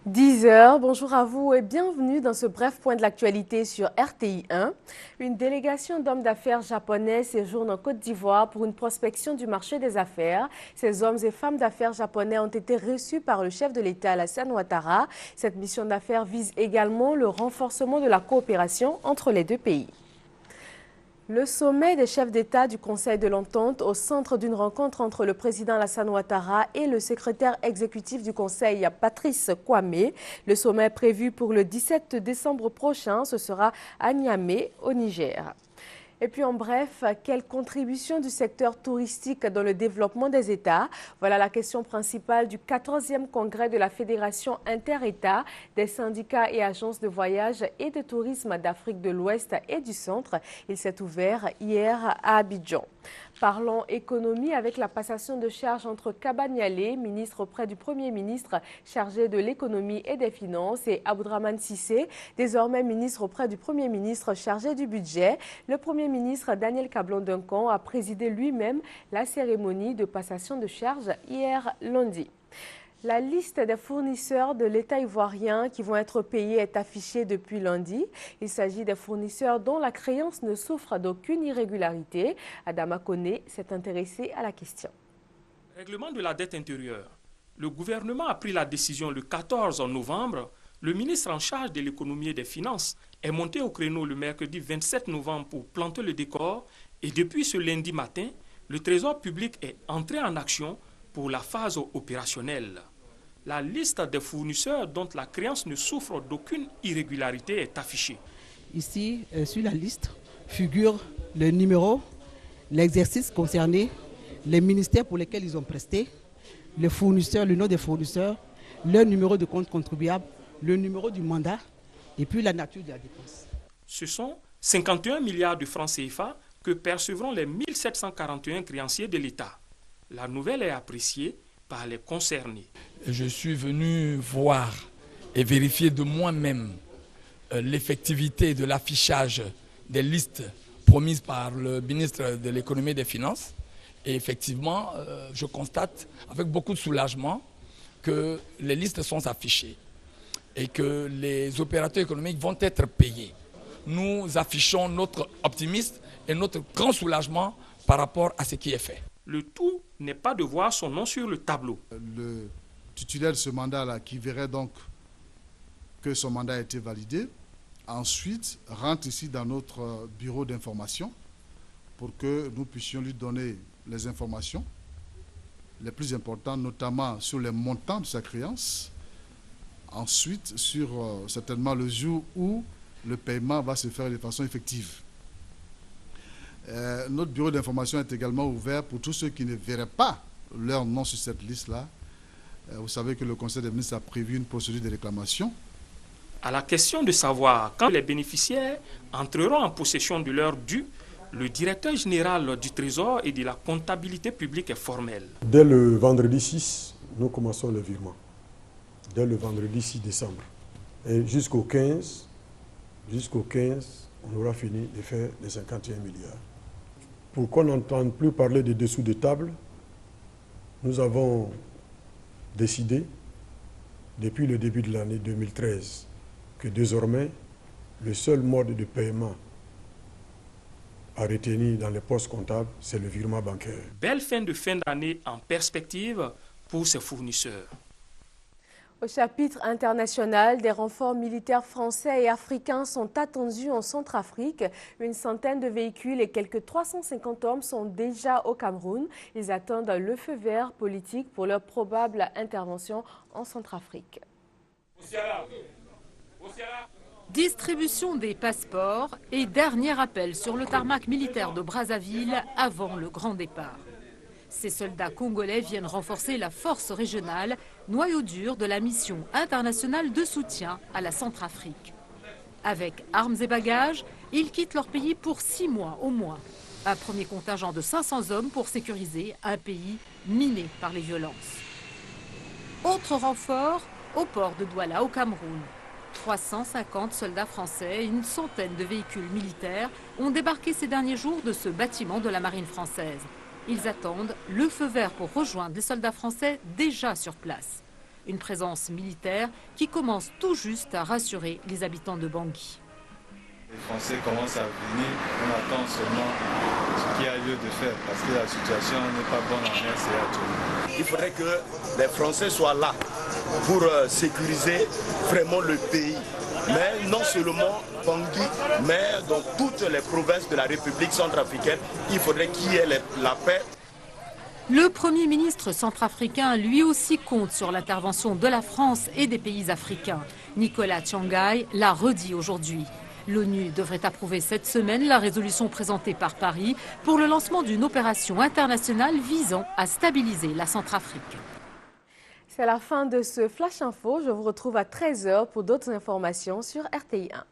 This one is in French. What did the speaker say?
10 heures, bonjour à vous et bienvenue dans ce bref point de l'actualité sur RTI 1. Une délégation d'hommes d'affaires japonais séjourne en Côte d'Ivoire pour une prospection du marché des affaires. Ces hommes et femmes d'affaires japonais ont été reçus par le chef de l'État, Alassane Ouattara. Cette mission d'affaires vise également le renforcement de la coopération entre les deux pays. Le sommet des chefs d'État du Conseil de l'Entente au centre d'une rencontre entre le président Alassane Ouattara et le secrétaire exécutif du Conseil, Patrice Kwame. Le sommet prévu pour le 17 décembre prochain, ce sera à Niamey, au Niger. Et puis en bref, quelle contribution du secteur touristique dans le développement des États? Voilà la question principale du 14e congrès de la Fédération inter-États des syndicats et agences de voyage et de tourisme d'Afrique de l'Ouest et du Centre. Il s'est ouvert hier à Abidjan. Parlons économie avec la passation de charges entre Kaba Nialé, ministre auprès du Premier ministre chargé de l'économie et des finances, et Abdrahmane Cissé, désormais ministre auprès du Premier ministre chargé du budget. Le Premier ministre Daniel Kablon-Duncan a présidé lui-même la cérémonie de passation de charges hier lundi. La liste des fournisseurs de l'État ivoirien qui vont être payés est affichée depuis lundi. Il s'agit des fournisseurs dont la créance ne souffre d'aucune irrégularité. Adama Koné s'est intéressé à la question. Règlement de la dette intérieure. Le gouvernement a pris la décision le 14 novembre. Le ministre en charge de l'économie et des finances est monté au créneau le mercredi 27 novembre pour planter le décor. Et depuis ce lundi matin, le Trésor public est entré en action pour la phase opérationnelle. La liste des fournisseurs dont la créance ne souffre d'aucune irrégularité est affichée. Ici, sur la liste, figurent le numéro, l'exercice concerné, les ministères pour lesquels ils ont presté, les fournisseurs, le nom des fournisseurs, leur numéro de compte contribuable, le numéro du mandat et puis la nature de la dépense. Ce sont 51 milliards de francs CFA que percevront les 1741 créanciers de l'État. La nouvelle est appréciée par les concernés. Je suis venu voir et vérifier de moi-même l'effectivité de l'affichage des listes promises par le ministre de l'économie et des finances. Et effectivement, je constate avec beaucoup de soulagement que les listes sont affichées et que les opérateurs économiques vont être payés. Nous affichons notre optimisme et notre grand soulagement par rapport à ce qui est fait. Le tout n'est pas de voir son nom sur le tableau. Le titulaire de ce mandat-là, qui verrait donc que son mandat a été validé, ensuite rentre ici dans notre bureau d'information pour que nous puissions lui donner les informations les plus importantes, notamment sur les montants de sa créance. Ensuite, sur certainement le jour où le paiement va se faire de façon effective. Notre bureau d'information est également ouvert pour tous ceux qui ne verraient pas leur nom sur cette liste-là. Vous savez que le Conseil des ministres a prévu une procédure de réclamation. À la question de savoir quand les bénéficiaires entreront en possession de leur dû, le directeur général du Trésor et de la comptabilité publique est formel. Dès le vendredi 6, nous commençons le virement. Dès le vendredi 6 décembre. Et jusqu'au 15, on aura fini de faire les 51 milliards. Pour qu'on n'entende plus parler de dessous de table, nous avons décidé, depuis le début de l'année 2013, que désormais, le seul mode de paiement à retenir dans les postes comptables, c'est le virement bancaire. Belle fin d'année en perspective pour ses fournisseurs. Au chapitre international, des renforts militaires français et africains sont attendus en Centrafrique. Une centaine de véhicules et quelques 350 hommes sont déjà au Cameroun. Ils attendent le feu vert politique pour leur probable intervention en Centrafrique. Distribution des passeports et dernier appel sur le tarmac militaire de Brazzaville avant le grand départ. Ces soldats congolais viennent renforcer la force régionale, noyau dur de la mission internationale de soutien à la Centrafrique. Avec armes et bagages, ils quittent leur pays pour 6 mois au moins. Un premier contingent de 500 hommes pour sécuriser un pays miné par les violences. Autre renfort au port de Douala au Cameroun. 350 soldats français et une centaine de véhicules militaires ont débarqué ces derniers jours de ce bâtiment de la marine française. Ils attendent le feu vert pour rejoindre les soldats français déjà sur place. Une présence militaire qui commence tout juste à rassurer les habitants de Bangui. Les Français commencent à venir, on attend seulement ce qu'il y a lieu de faire parce que la situation n'est pas bonne en RCA actuellement. Il faudrait que les Français soient là pour sécuriser vraiment le pays. Mais non seulement Bangui, mais dans toutes les provinces de la République centrafricaine, il faudrait qu'il y ait la paix. Le Premier ministre centrafricain, lui aussi, compte sur l'intervention de la France et des pays africains. Nicolas Tchangaï l'a redit aujourd'hui. L'ONU devrait approuver cette semaine la résolution présentée par Paris pour le lancement d'une opération internationale visant à stabiliser la Centrafrique. C'est la fin de ce Flash Info. Je vous retrouve à 13 h pour d'autres informations sur RTI 1.